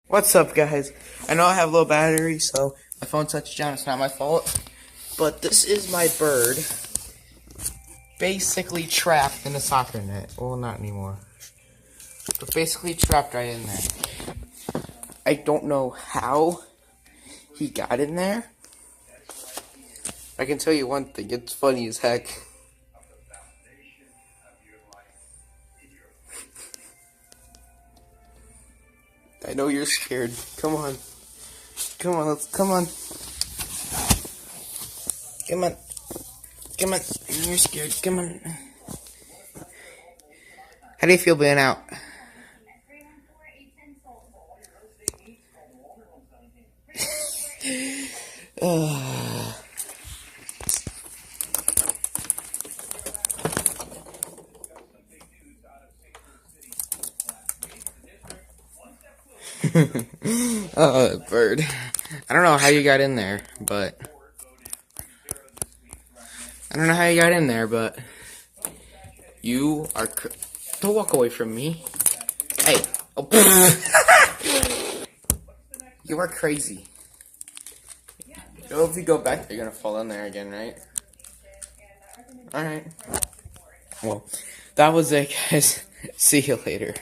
What's up, guys? I know I have low battery, so my phone touched down. It's not my fault. But this is my bird, basically trapped in a soccer net. Well, not anymore. But basically trapped right in there. I don't know how he got in there. I can tell you one thing. It's funny as heck. I know you're scared. Come on. Come on, come on. Come on. Come on. You're scared. Come on. How do you feel being out? Oh, bird. I don't know how you got in there, but... You are... Don't walk away from me. Hey. Oh. You are crazy. You know, if you go back, you're gonna fall in there again, right? Alright. Well, that was it, guys. See you later.